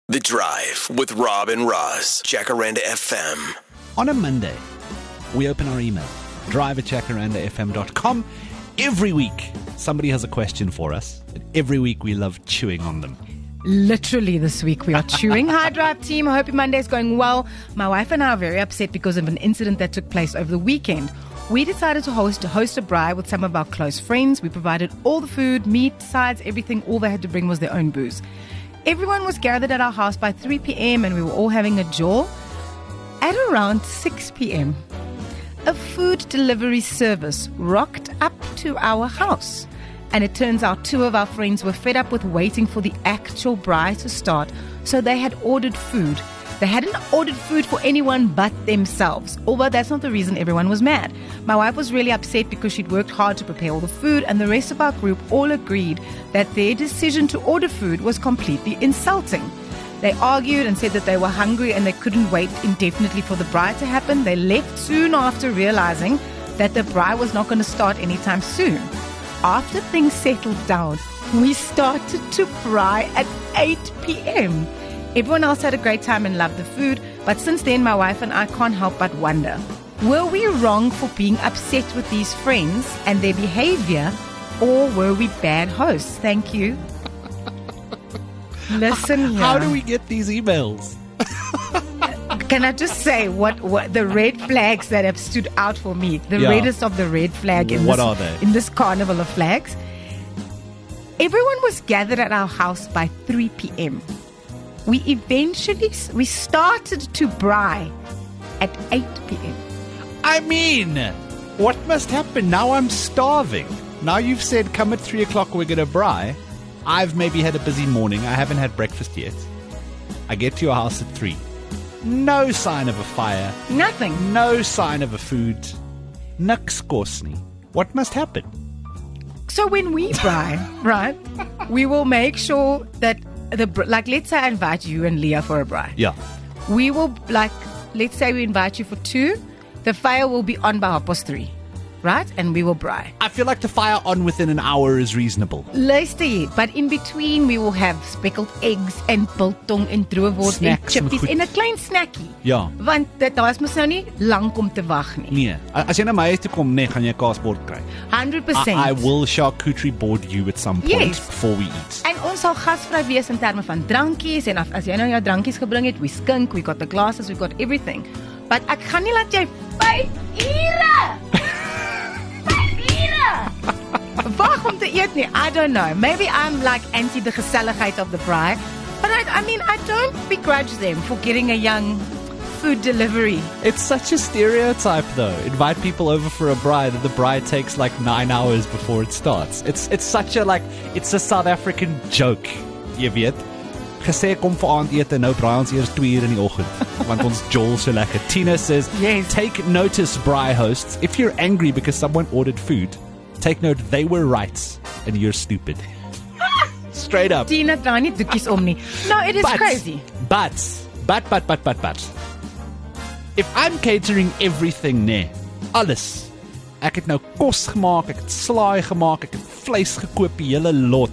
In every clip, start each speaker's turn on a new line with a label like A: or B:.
A: The Drive with Rob and Roz, Jacaranda FM.
B: On a Monday, we open our email, drive@jacarandafm.com. Every week, somebody has a question for us, and every week we love chewing on them.
C: Literally this week we are chewing. Hi Drive team, I hope your Monday is going well. My wife and I are very upset because of an incident that took place over the weekend. We decided to host a braai with some of our close friends. We provided all the food, meat, sides, everything. All they had to bring was their own booze. Everyone was gathered at our house by 3 p.m. and we were all having a jaw. At around 6 p.m., a food delivery service rocked up to our house. And it turns out two of our friends were fed up with waiting for the actual braai to start, so they had ordered food. They hadn't ordered food for anyone but themselves, although that's not the reason everyone was mad. My wife was really upset because she'd worked hard to prepare all the food, and the rest of our group all agreed that their decision to order food was completely insulting. They argued and said that they were hungry and they couldn't wait indefinitely for the braai to happen. They left soon after realizing that the braai was not going to start anytime soon. After things settled down, we started to braai at 8 p.m. Everyone else had a great time and loved the food, but since then my wife and I can't help but wonder, were we wrong for being upset with these friends and their behavior, or were we bad hosts? Thank you. Listen here.
B: How do we get these emails?
C: Can I just say what the red flags that have stood out for me? The reddest of the red flag in this carnival of flags. Everyone was gathered at our house by 3 p.m. We started to braai at 8 p.m.
B: I mean, what must happen? Now I'm starving. Now you've said come at 3 o'clock we're going to braai. I've maybe had a busy morning. I haven't had breakfast yet. I get to your house at 3. No sign of a fire.
C: Nothing.
B: No sign of a food. Niks kos nie. What must happen?
C: So when we braai, right, we will make sure that let's say I invite you and Leah for a braai.
B: Yeah.
C: We will, let's say we invite you for 2. The fire will be on by 3:30. Right? And we will braai.
B: I feel like the fire on within an hour is reasonable.
C: Luister hier, but in between we will have speckled eggs and biltong en droewors en chippies en 'n klein snackie.
B: Ja.
C: Want daar is mos nou nie lank om te wag nie.
B: Nee, as jy na my huis toe kom, gaan jy 'n kaasbord kry.
C: 100%.
B: I will charcuterie board you at some point before we eat.
C: En ons sal gasvry wees in terme van drankies en as jy nou jou drankies gebring het, we skink, we got the glasses, we got everything. But ek gaan nie laat jy 5 ure wag om te eet nie. I don't know. Maybe I'm like anti the geselligheid of the braai. But I mean, I don't begrudge them for getting a young food delivery.
B: It's such a stereotype though. Invite people over for a braai that the braai takes like 9 hours before it starts. It's such a it's a South African joke. Jy weet. Gesê kom vir aandete, nou braai ons eers 2 uur in die oggend. Want ons jol so lekker. Tina says, take notice braai hosts. If you're angry because someone ordered food, take note, they were right and you're stupid. Straight up.
C: Tina draai nie doekies om nie. No, it is crazy.
B: But. If I'm catering everything, alles. Ek het nou kos gemaak, ek het slaai gemaak, ek het vleis gekoop, die hele lot.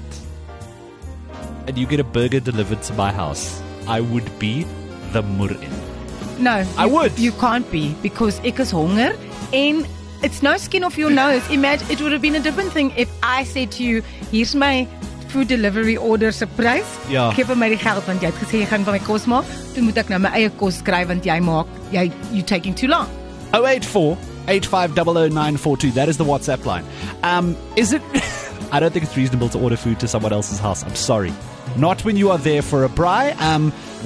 B: And you get a burger delivered to my house, I would be the murin.
C: No,
B: I would.
C: You can't be, because ek is honger en it's no skin off your nose. Imagine, it would have been a different thing if I said to you, here's my food delivery order se prys.
B: Ja.
C: Geef my die geld want jy het gesê jy gaan vir my kos maak. Toe moet ek nou my eie kos skryf want you taking too long.
B: 084-8500942. That is the WhatsApp line. Is it I don't think it's reasonable to order food to someone else's house. I'm sorry. Not when you are there for a braai.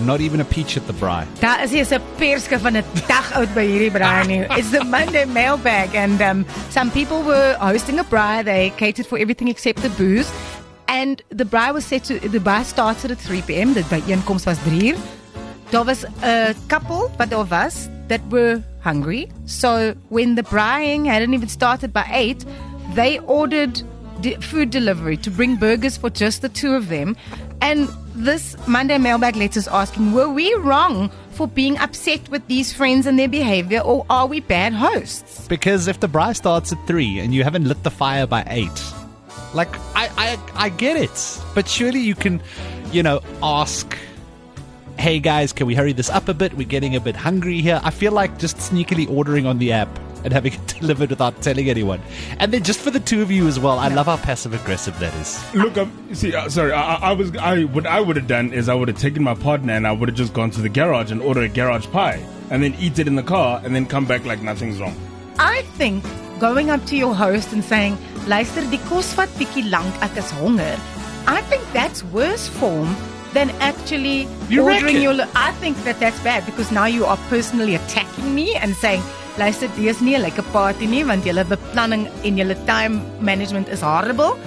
B: Not even a peach at the braai.
C: Daar is hier 'n perske van 'n dag oud by hierdie braai nie. It's the Monday mailbag and some people were hosting a braai. They catered for everything except the booze. And the braai started at 3 p.m. The byeenkoms was 3 uur. Daar was a couple, but there was that were hungry. So when the braaiing hadn't even started by 8, they ordered food delivery to bring burgers for just the 2 of them. And this Monday mailbag letters asking, were we wrong for being upset with these friends and their behavior, or are we bad hosts?
B: Because if the braai starts at 3 and you haven't lit the fire by 8, I get it. But surely you can, ask hey guys, can we hurry this up a bit? We're getting a bit hungry here. I feel like just sneakily ordering on the app and having it delivered without telling anyone. And then just for the two of you as well, I love how passive aggressive that is.
D: Look, sorry. What I would have done is I would have taken my partner and I would have just gone to the garage and ordered a garage pie and then eat it in the car and then come back like nothing's wrong.
C: I think going up to your host and saying, luister, die kos vat bietjie lank, ek is honger. I think that's worse form than actually ordering
B: reckon?
C: I think that's bad because now you are personally attacking me and saying, luister, dis nie 'n lekker party nie want julle beplanning en julle time management is horrible.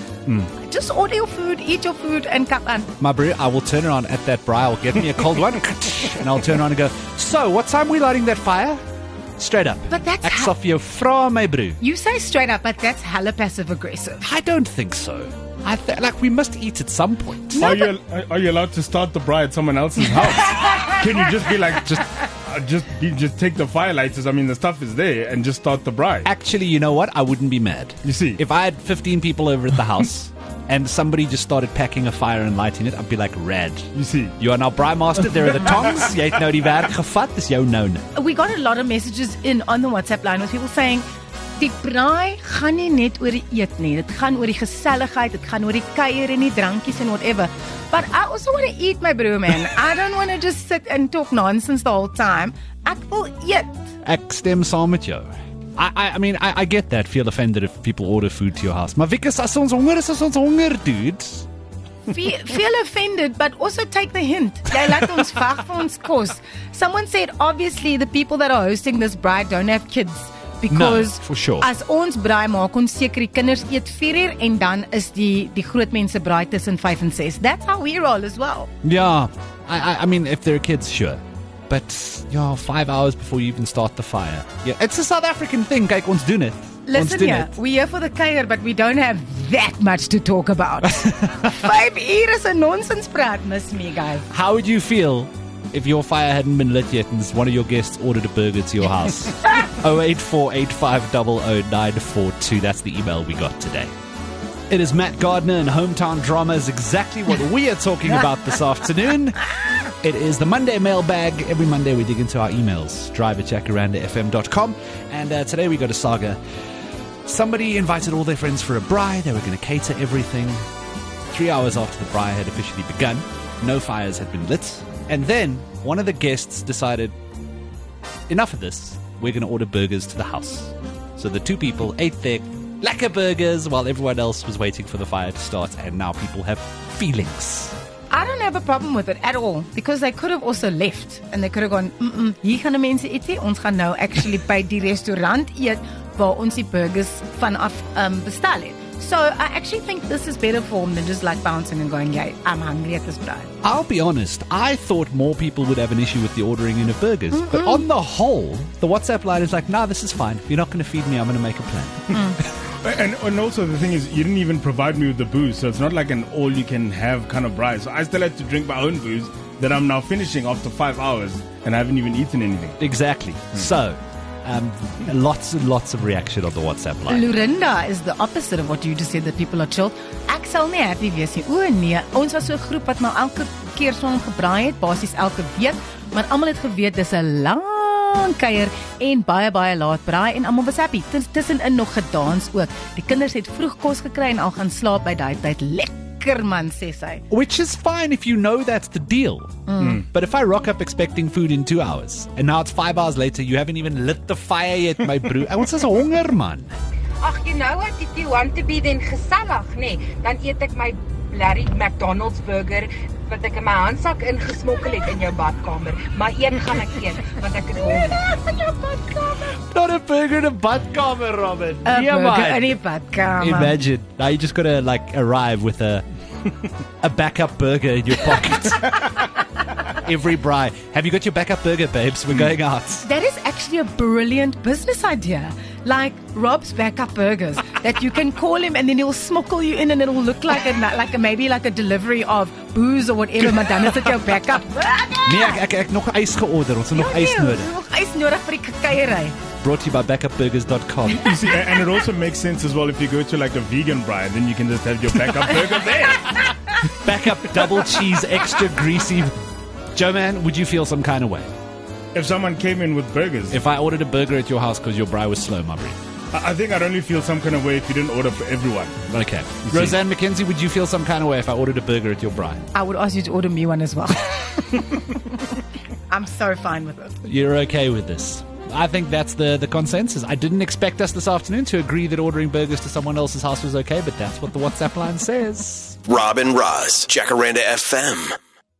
C: Just order your food, eat your food and come on.
B: My brew, I will turn around at that braai, I'll get me a cold one, and I'll turn around and go, so, what time are we lighting that fire? Straight up.
C: But that's
B: Ek sal vir jou vra, my brew.
C: You say straight up, but that's hella passive aggressive.
B: I don't think so. We must eat at some point.
D: Are you allowed to start the braai at someone else's house? Can you just be like, just take the firelighters? I mean, the stuff is there, and just start the braai.
B: Actually, you know what? I wouldn't be mad.
D: You see,
B: if I had 15 people over at the house and somebody just started packing a fire and lighting it, I'd be like, rad.
D: You see,
B: you are now braai master. There are the tongs. Jy het nou die werk gevat. Dis jou nou.
C: We got a lot of messages in on the WhatsApp line with people saying, die braai gaan nie net oor die eet nie. Dit gaan oor die geselligheid, dit gaan oor die kuier en die drankies and whatever. But I also want to eat, my bro, man. I don't want to just sit and talk nonsense the whole time. Ek wil eet.
B: Ek stem saam met jou. I mean, I get that. Feel offended if people order food to your house. Maar Wieke, as ons honger, dude.
C: Feel offended, but also take the hint. Jy laat ons vag vir ons kos. Someone said, obviously, the people that are hosting this braai don't have kids. Because
B: no, for sure.
C: As ons braai maak, ons seker die kinders eet 4 uur en dan is die groot mense braai tussen 5 and 6. That's how we roll as well.
B: Yeah, I mean, if they're kids, sure. But, 5 hours before you even start the fire. Yeah, it's a South African thing. Kyk, ons doen it.
C: Listen here, we're here for the kuier, but we don't have that much to talk about. 5 uur is a nonsense praat, miss me, guys.
B: How would you feel if your fire hadn't been lit yet and one of your guests ordered a burger to your house? 08485000942. That's the email we got today. It is Matt Gardner and Hometown Drama is exactly what we are talking about this afternoon. It is the Monday mailbag. Every Monday we dig into our emails. drive@jacarandafm.com. And today we go to Saga. Somebody invited all their friends for a braai. They were going to cater everything. 3 hours after the braai had officially begun, no fires had been lit. And then one of the guests decided, enough of this, we're going to order burgers to the house. So the two people ate their lekker burgers while everyone else was waiting for the fire to start, and now people have feelings.
C: I don't have a problem with it at all, because they could have also left and they could have gone, hier gaan die mense eet nie, ons gaan nou actually by die restaurant eet waar ons die burgers vanaf bestel het. So I actually think this is better form than just like bouncing and going, yeah, I'm hungry at this braai.
B: I'll be honest, I thought more people would have an issue with the ordering in of burgers. But on the whole, the WhatsApp line is like, nah, this is fine. If you're not going to feed me, I'm going to make a plan.
D: And also the thing is, you didn't even provide me with the booze, so it's not like an all-you-can-have kind of braai. So I still had to drink my own booze that I'm now finishing after 5 hours, and I haven't even eaten anything.
B: Exactly. So, lots and lots of reaction on the WhatsApp line.
C: Lurinda is the opposite of what you just said, that people are chill. Ek sal nie happy wees nie. O nee, ons was so 'n groep wat nou elke keer saam gebraai het, basies elke week, maar almal het geweet dis 'n lang kuier en baie laat braai en almal was happy. Tussenin nog gedans ook. Die kinders het vroeg kos gekry en al gaan slaap by daai tyd. Lekker man, sê sy.
B: Which is fine if you know that's the deal. But if I rock up expecting food in 2 hours and now it's 5 hours later, you haven't even lit the fire yet, my broer. Ons is honger, man.
E: Ag, you know what, if you want to be then gesellig, nee, dan eet ek my Larry McDonald's burger wat ek in my handsak ingesmokkel het in jou badkamer. Maar een gaan ek eet, want ek is honger. In jou badkamer.
B: Not a burger in a badkamer, Robin.
C: A burger in 'n badkamer.
B: Imagine. Now you just gotta arrive with a backup burger in your pocket. Every braai. Have you got your backup burger, babes? We're going out.
C: That is actually a brilliant business idea. Like Rob's backup burgers, that you can call him and then he'll smokkel you in and it'll look like maybe a delivery of booze or whatever, maar dan is dit jou backup.
B: Nee, ek nog ys georder. Ons het nog ys nodig.
C: Nog ys nodig vir die kuierery.
B: Brought to you by backupburgers.com.
D: You see, and it also makes sense as well if you go to like a vegan braai, then you can just have your backup burger there.
B: Backup double cheese, extra greasy Joe Man, would you feel some kind of way
D: If someone came in with burgers,
B: if I ordered a burger at your house because your braai was slow, my breed?
D: I think I'd only feel some kind of way if you didn't order for everyone.
B: Okay.
D: see.
B: Roseanne McKenzie, would you feel some kind of way if I ordered a burger at your braai?
C: I would ask you to order me one as well. I'm so fine with it.
B: You're okay with this? I think that's the consensus. I didn't expect us this afternoon to agree that ordering burgers to someone else's house was okay, but that's what the WhatsApp line says.
A: Rob and Roz, Jacaranda FM.